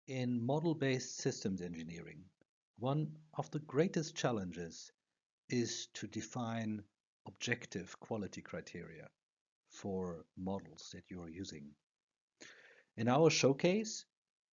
In model-based systems engineering, one of the greatest challenges is to define objective quality criteria for models that you're using. In our showcase,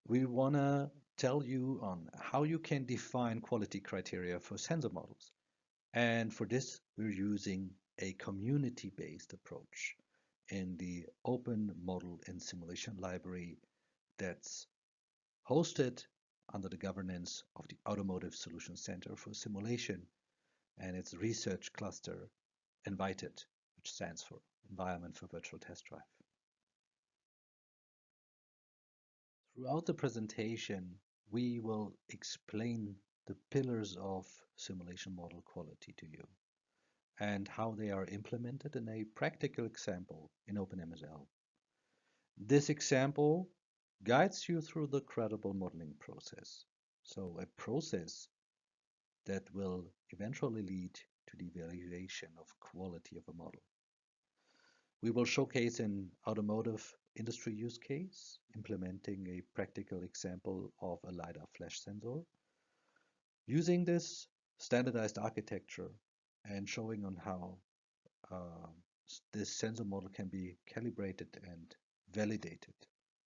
we want to tell you on how you can define quality criteria for sensor models. And for this, we're using a community-based approach in the Open Model and Simulation Library that's hosted under the governance of the Automotive Solutions Center for Simulation and its research cluster, ENVITED, which stands for Environment for Virtual Test Drive. Throughout the presentation, we will explain the pillars of simulation model quality to you and how they are implemented in a practical example in OpenMSL. This example guides you through the credible modeling process. So a process that will eventually lead to the evaluation of quality of a model. We will showcase an automotive industry use case, implementing a practical example of a LiDAR flash sensor, using this standardized architecture and showing on how this sensor model can be calibrated and validated,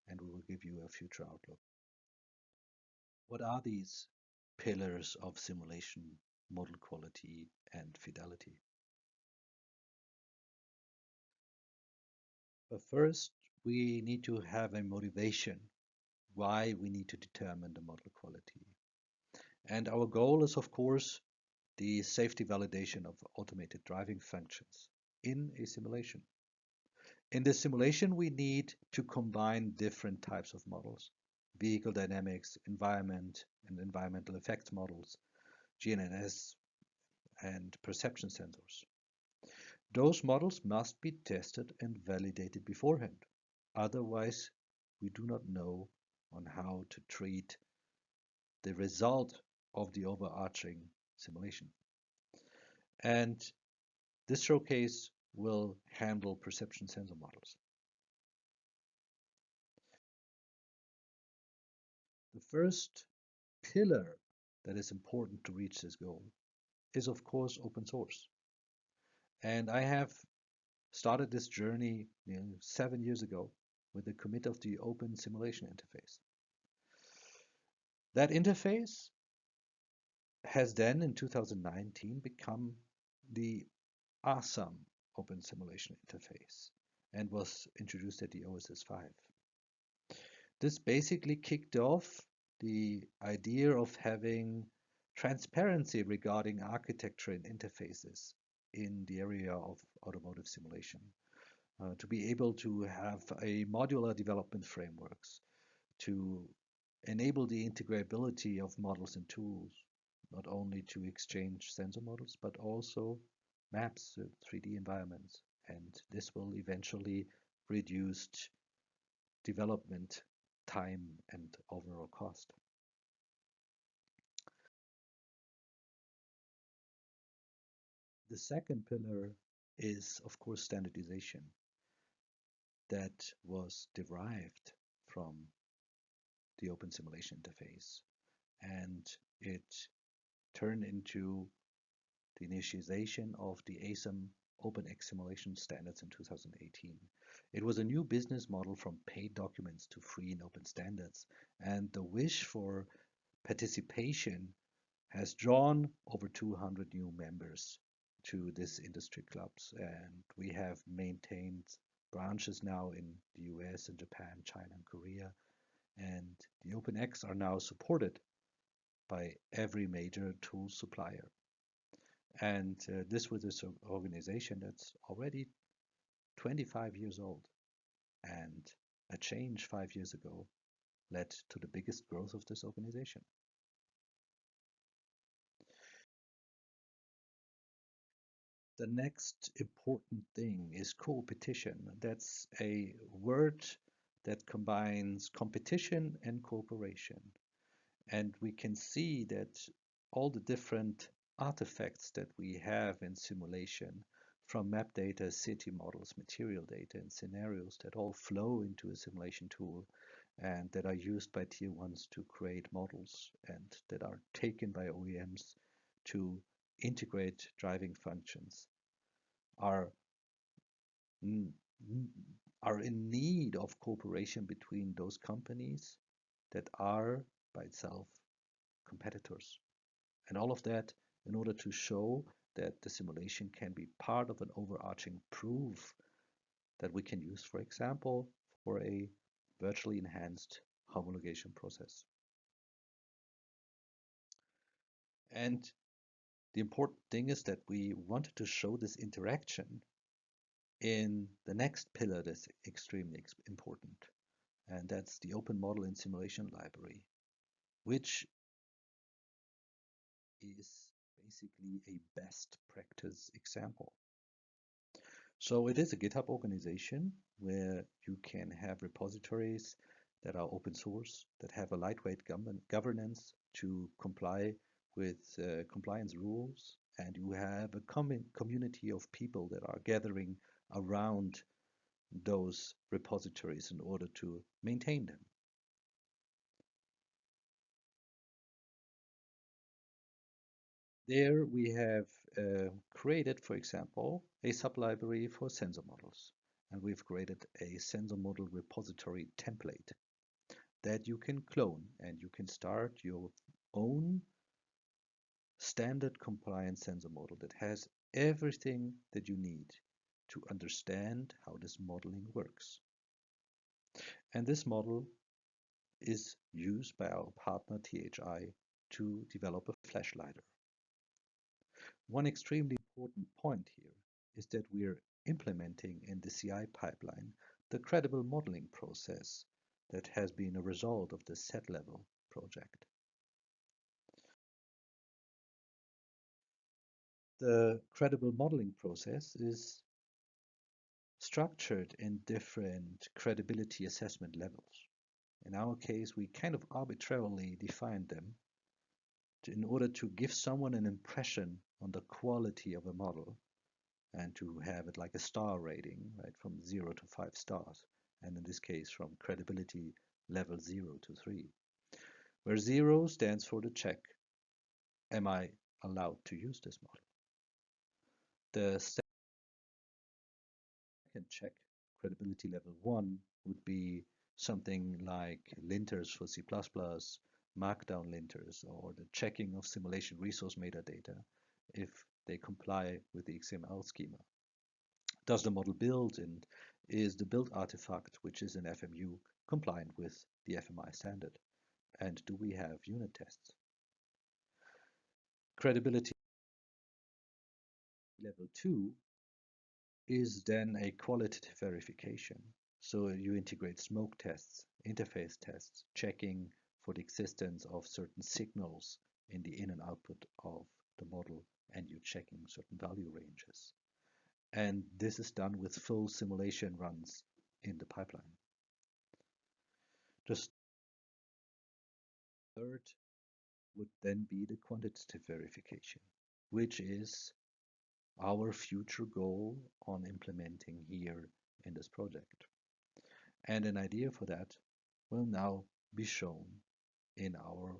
and we will give you a future outlook. What are these pillars of simulation model quality and fidelity? But first, we need to have a motivation why we need to determine the model quality. And our goal is, of course, the safety validation of automated driving functions in a simulation. In this simulation, we need to combine different types of models: vehicle dynamics, environment, and environmental effects models, GNSS, and perception sensors. Those models must be tested and validated beforehand. Otherwise, we do not know on how to treat the result of the overarching simulation. And this showcase will handle perception sensor models. The first pillar that is important to reach this goal is, of course, open source. And I have started this journey 7 years ago with the commit of the Open Simulation Interface. That interface has then, in 2019, become the awesome Open Simulation Interface and was introduced at the OSS 5. This basically kicked off the idea of having transparency regarding architecture and interfaces in the area of automotive simulation, to be able to have a modular development frameworks, to enable the integrability of models and tools, not only to exchange sensor models, but also maps, 3D environments. And this will eventually reduce development time and overall cost. The second pillar is, of course, standardization that was derived from the Open Simulation Interface, and it turned into the initiation of the ASIM OpenX simulation standards in 2018. It was a new business model from paid documents to free and open standards, and the wish for participation has drawn over 200 new members to this industry clubs, and we have maintained branches now in the US and Japan, China and Korea, and the OpenX are now supported by every major tool supplier. And this was this organization that's already 25 years old, and a change 5 years ago led to the biggest growth of this organization. The next important thing is co-opetition. That's a word that combines competition and cooperation. And we can see that all the different artifacts that we have in simulation, from map data, city models, material data, and scenarios, that all flow into a simulation tool. and that are used by tier ones to create models and that are taken by OEMs to integrate driving functions are are in need of cooperation between those companies that are by itself competitors. And all of that in order to show that the simulation can be part of an overarching proof that we can use, for example, for a virtually enhanced homologation process. And the important thing is that we wanted to show this interaction in the next pillar that's extremely important, and that's the Open Model and Simulation Library, which is basically a best practice example. So it is a GitHub organization where you can have repositories that are open source, that have a lightweight governance to comply with compliance rules, and you have a community of people that are gathering around those repositories in order to maintain them. There we have created, for example, a sublibrary for sensor models. And we've created a sensor model repository template that you can clone and you can start your own standard compliant sensor model that has everything that you need to understand how this modeling works. And this model is used by our partner THI to develop a flash LiDAR. One extremely important point here is that we're implementing in the CI pipeline the credible modeling process that has been a result of the set-level project. The credible modeling process is structured in different credibility assessment levels. In our case, we kind of arbitrarily defined them in order to give someone an impression on the quality of a model and to have it like a star rating, right, from 0 to 5 stars, and in this case from credibility level 0 to 3, where 0 stands for the check, am I allowed to use this model? The second check, credibility level 1, would be something like linters for C++, markdown linters, or the checking of simulation resource metadata if they comply with the XML schema. Does the model build, and is the build artifact, which is an FMU, compliant with the FMI standard? And do we have unit tests? Credibility level 2 is then a qualitative verification. So you integrate smoke tests, interface tests, checking for the existence of certain signals in the in and output of the model, and you're checking certain value ranges. And this is done with full simulation runs in the pipeline. The third would then be the quantitative verification, which is our future goal on implementing here in this project. And an idea for that will now be shown in our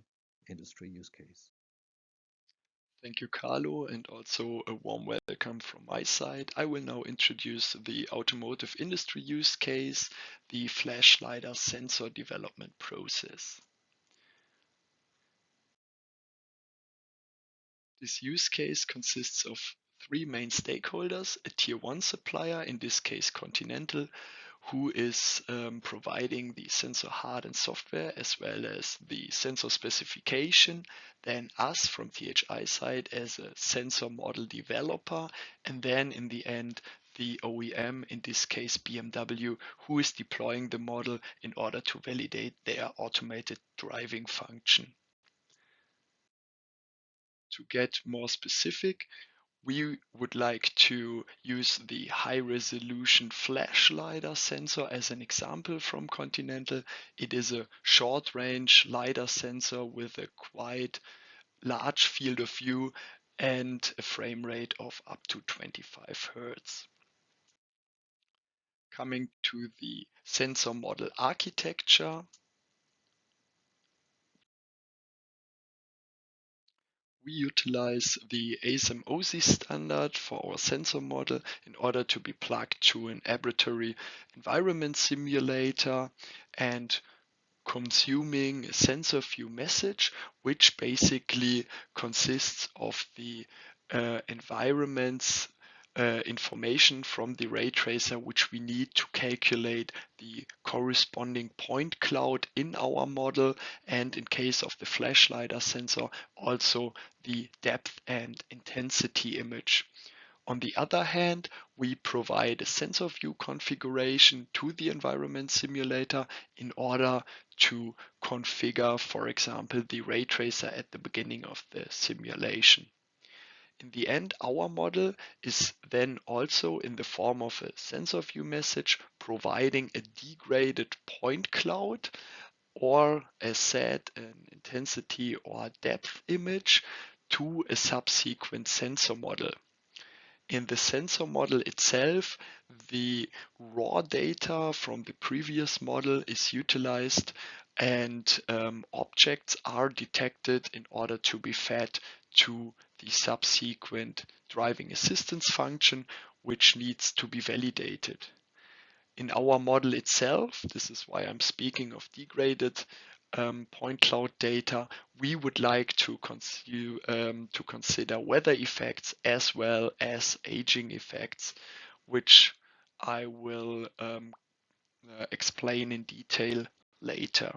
industry use case. Thank you, Carlo, and also a warm welcome from my side. I will now introduce the automotive industry use case, the flash LiDAR sensor development process. This use case consists of three main stakeholders: a tier 1 supplier, in this case Continental, who is providing the sensor hard and software as well as the sensor specification, then us from THI side as a sensor model developer, and then in the end the OEM, in this case BMW, who is deploying the model in order to validate their automated driving function. To get more specific, we would like to use the high resolution flash LiDAR sensor as an example from Continental. It is a short range LiDAR sensor with a quite large field of view and a frame rate of up to 25 Hertz. Coming to the sensor model architecture, we utilize the ASM-OSI standard for our sensor model in order to be plugged to an laboratory environment simulator and consuming a sensor view message, which basically consists of the environment's information from the ray tracer, which we need to calculate the corresponding point cloud in our model, and in case of the flash lidar sensor, also the depth and intensity image. On the other hand, we provide a sensor view configuration to the environment simulator in order to configure, for example, the ray tracer at the beginning of the simulation. In the end, our model is then also in the form of a sensor view message providing a degraded point cloud, or as said, an intensity or depth image to a subsequent sensor model. In the sensor model itself, the raw data from the previous model is utilized, and objects are detected in order to be fed to the subsequent driving assistance function, which needs to be validated. In our model itself, this is why I'm speaking of degraded point cloud data, we would like to consider weather effects as well as aging effects, which I will explain in detail later.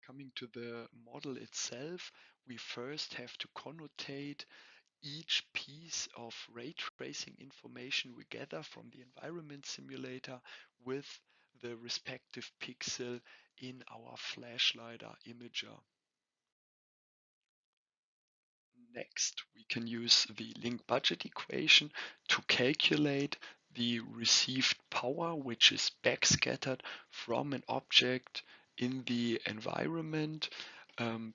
Coming to the model itself, we first have to connotate each piece of ray tracing information we gather from the environment simulator with the respective pixel in our flash lidar imager. Next, we can use the link budget equation to calculate the received power, which is backscattered from an object in the environment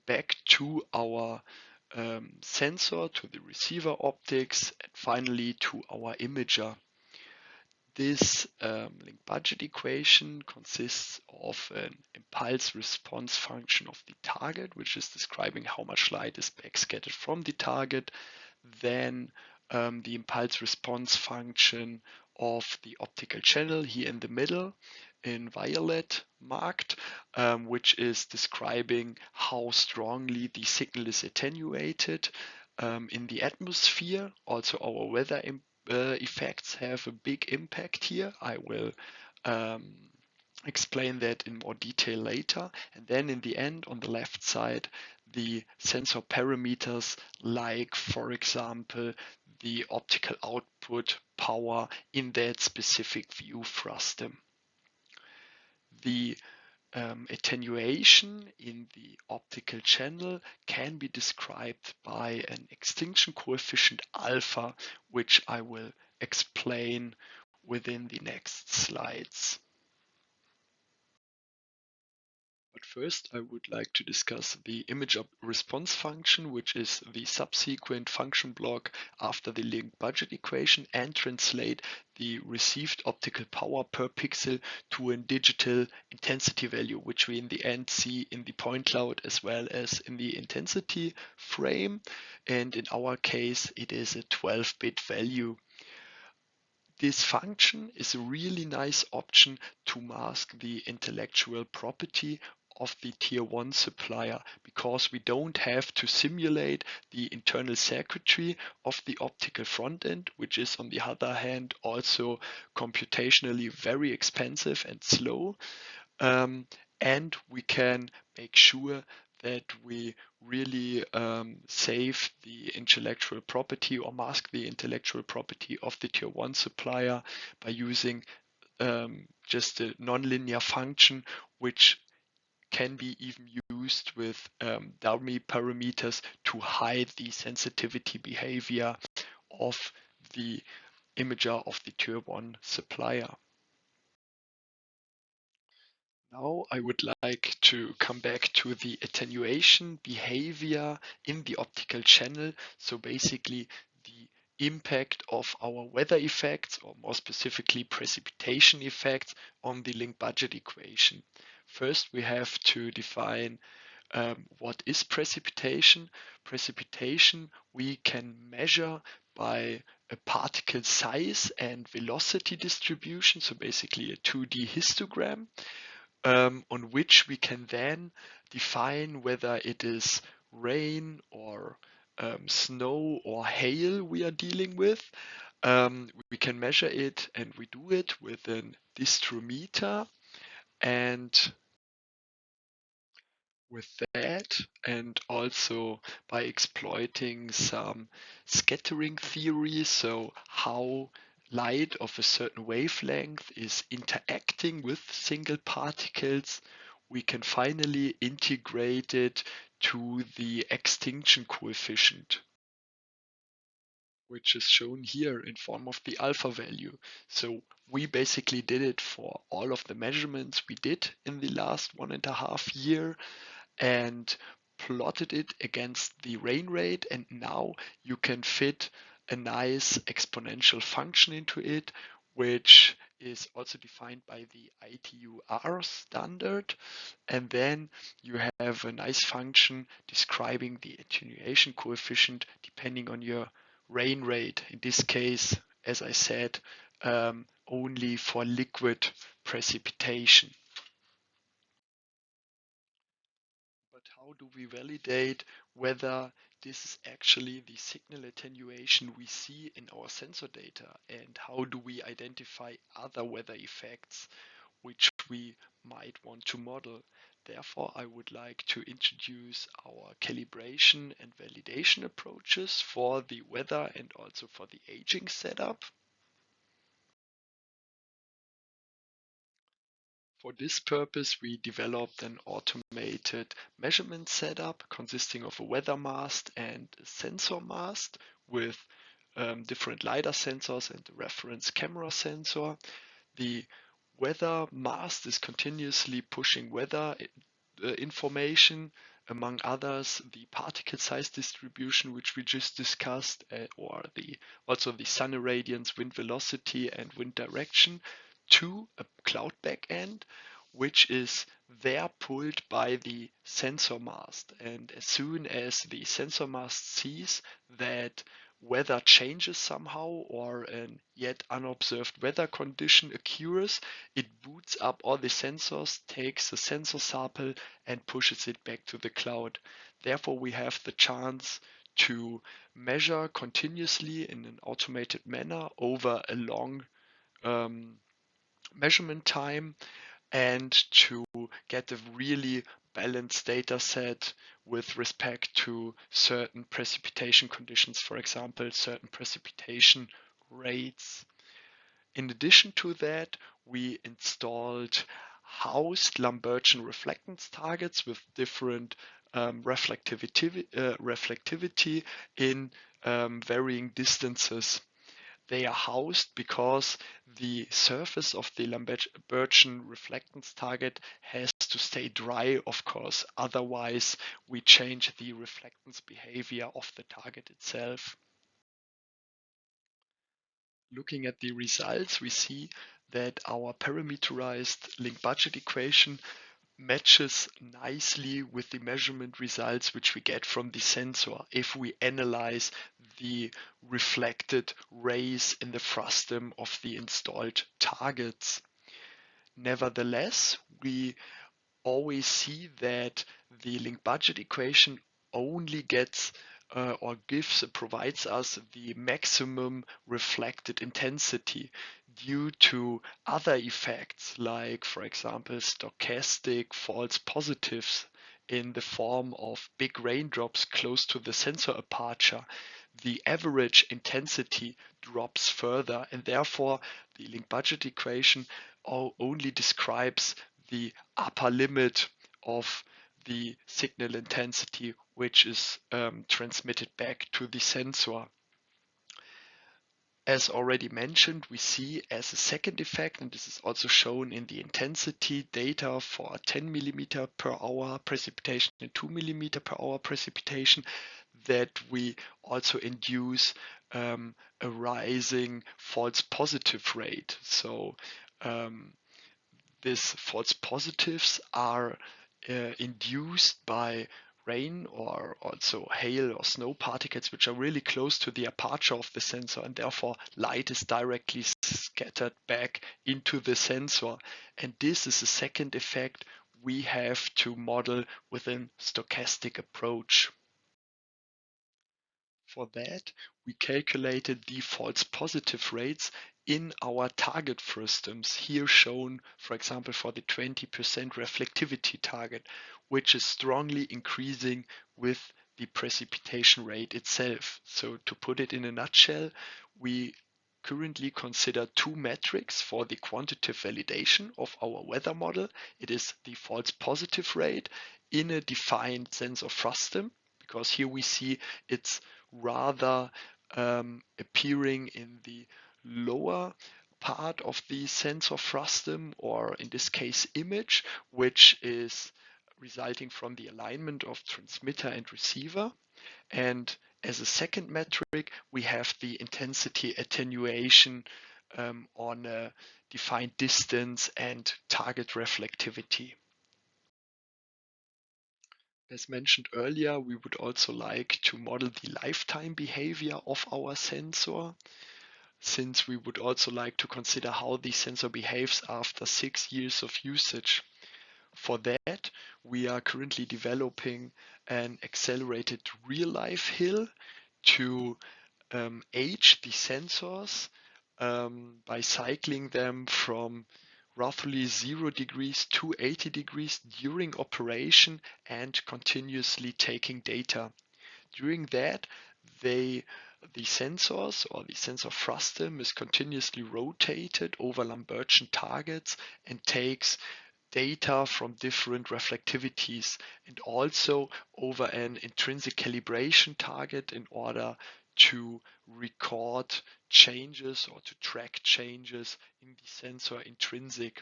back to our sensor, to the receiver optics, and finally to our imager. This link budget equation consists of an impulse response function of the target, which is describing how much light is backscattered from the target, then the impulse response function of the optical channel here in the middle in violet marked, which is describing how strongly the signal is attenuated in the atmosphere. Also, our weather effects have a big impact here. I will explain that in more detail later. And then in the end, on the left side, the sensor parameters like, for example, the optical output power in that specific view frustum. The attenuation in the optical channel can be described by an extinction coefficient alpha, which I will explain within the next slides. But first, I would like to discuss the image response function, which is the subsequent function block after the link budget equation, and translate the received optical power per pixel to a digital intensity value, which we in the end see in the point cloud as well as in the intensity frame. And in our case, it is a 12-bit value. This function is a really nice option to mask the intellectual property of the tier 1 supplier, because we don't have to simulate the internal circuitry of the optical front end, which is on the other hand also computationally very expensive and slow. And we can make sure that we really save the intellectual property or mask the intellectual property of the tier 1 supplier by using just a nonlinear function, which can be even used with dummy parameters to hide the sensitivity behavior of the imager of the tier 1 supplier. Now I would like to come back to the attenuation behavior in the optical channel. So basically the impact of our weather effects, or more specifically precipitation effects, on the link budget equation. First, we have to define what is precipitation? Precipitation we can measure by a particle size and velocity distribution, so basically a 2D histogram, on which we can then define whether it is rain or snow or hail we are dealing with. We can measure it, and we do it with an distrometer, and with that, and also by exploiting some scattering theory, so how light of a certain wavelength is interacting with single particles, we can finally integrate it to the extinction coefficient, which is shown here in form of the alpha value. So we basically did it for all of the measurements we did in the last 1.5 years and plotted it against the rain rate, and now you can fit a nice exponential function into it, which is also defined by the ITUR standard, and then you have a nice function describing the attenuation coefficient depending on your rain rate. In this case, as I said, only for liquid precipitation. But how do we validate whether this is actually the signal attenuation we see in our sensor data? And how do we identify other weather effects which we might want to model? Therefore, I would like to introduce our calibration and validation approaches for the weather and also for the aging setup. For this purpose, we developed an automated measurement setup consisting of a weather mast and a sensor mast with different LiDAR sensors and a reference camera sensor. The weather mast is continuously pushing weather information, among others the particle size distribution which we just discussed, or also the sun irradiance, wind velocity and wind direction, to a cloud backend, which is there pulled by the sensor mast. And as soon as the sensor mast sees that weather changes somehow or an yet unobserved weather condition occurs, it boots up all the sensors, takes the sensor sample and pushes it back to the cloud. Therefore, we have the chance to measure continuously in an automated manner over a long measurement time, and to get a really balanced data set with respect to certain precipitation conditions, for example, certain precipitation rates. In addition to that, we installed housed Lambertian reflectance targets with different reflectivity in varying distances. They are housed because the surface of the Lambertian reflectance target has to stay dry, of course. Otherwise, we change the reflectance behavior of the target itself. Looking at the results, we see that our parameterized link budget equation matches nicely with the measurement results which we get from the sensor if we analyze the reflected rays in the frustum of the installed targets. Nevertheless, we always see that the link budget equation only gets or provides us the maximum reflected intensity due to other effects, like, for example, stochastic false positives in the form of big raindrops close to the sensor aperture. The average intensity drops further, and therefore the link budget equation only describes the upper limit of the signal intensity which is transmitted back to the sensor. As already mentioned, we see as a second effect, and this is also shown in the intensity data for 10 mm per hour precipitation and 2 mm per hour precipitation, that we also induce a rising false positive rate. So these false positives are induced by rain or also hail or snow particles, which are really close to the aperture of the sensor, and therefore light is directly scattered back into the sensor. And this is the second effect we have to model with a stochastic approach. For that, we calculated the false positive rates in our target frustums, here shown, for example, for the 20% reflectivity target, which is strongly increasing with the precipitation rate itself. So to put it in a nutshell, we currently consider two metrics for the quantitative validation of our weather model. It is the false positive rate in a defined sensor frustum, because here we see it's rather appearing in the lower part of the sensor frustum, or in this case image, which is resulting from the alignment of transmitter and receiver. And as a second metric, we have the intensity attenuation on a defined distance and target reflectivity. As mentioned earlier, we would also like to model the lifetime behavior of our sensor, since we would also like to consider how the sensor behaves after 6 years of usage. For that, we are currently developing an accelerated real-life hill to age the sensors by cycling them from roughly 0 degrees to 80 degrees during operation and continuously taking data. During that, the sensors or the sensor frustum is continuously rotated over Lambertian targets and takes data from different reflectivities, and also over an intrinsic calibration target in order to record changes or to track changes in the sensor intrinsic.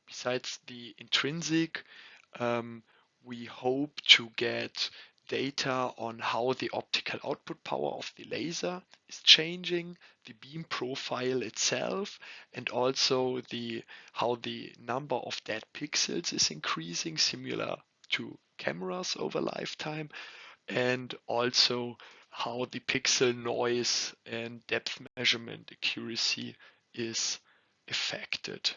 Besides the intrinsic, we hope to get data on how the optical output power of the laser is changing, the beam profile itself, and also how the number of dead pixels is increasing, similar to cameras over lifetime, and also how the pixel noise and depth measurement accuracy is affected.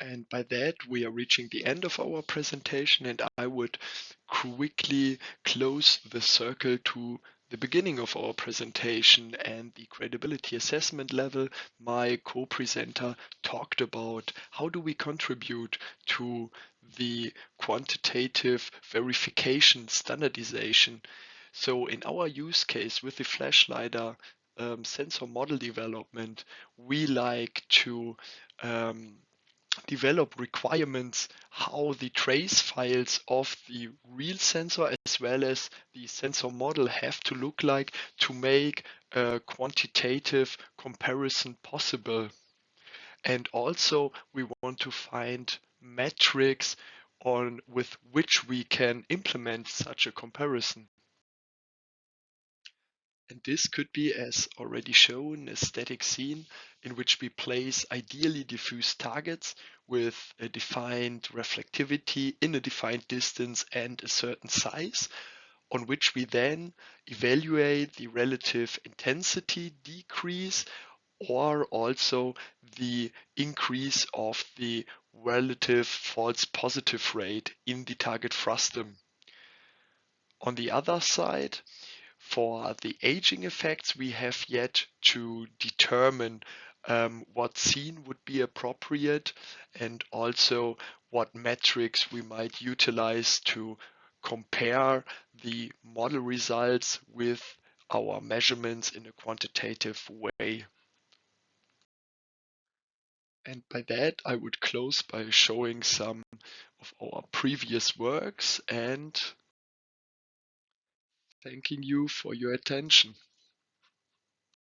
And by that, we are reaching the end of our presentation, and I would quickly close the circle to the beginning of our presentation and the credibility assessment level. My co-presenter talked about how do we contribute to the quantitative verification standardization. So in our use case with the flash LiDAR sensor model development, we like to develop requirements how the trace files of the real sensor as well as the sensor model have to look like to make a quantitative comparison possible. And also we want to find metrics with which we can implement such a comparison. And this could be, as already shown, a static scene in which we place ideally diffuse targets with a defined reflectivity in a defined distance and a certain size, on which we then evaluate the relative intensity decrease or also the increase of the relative false positive rate in the target frustum. On the other side, for the aging effects, we have yet to determine what scene would be appropriate and also what metrics we might utilize to compare the model results with our measurements in a quantitative way. And by that, I would close by showing some of our previous works and thanking you for your attention.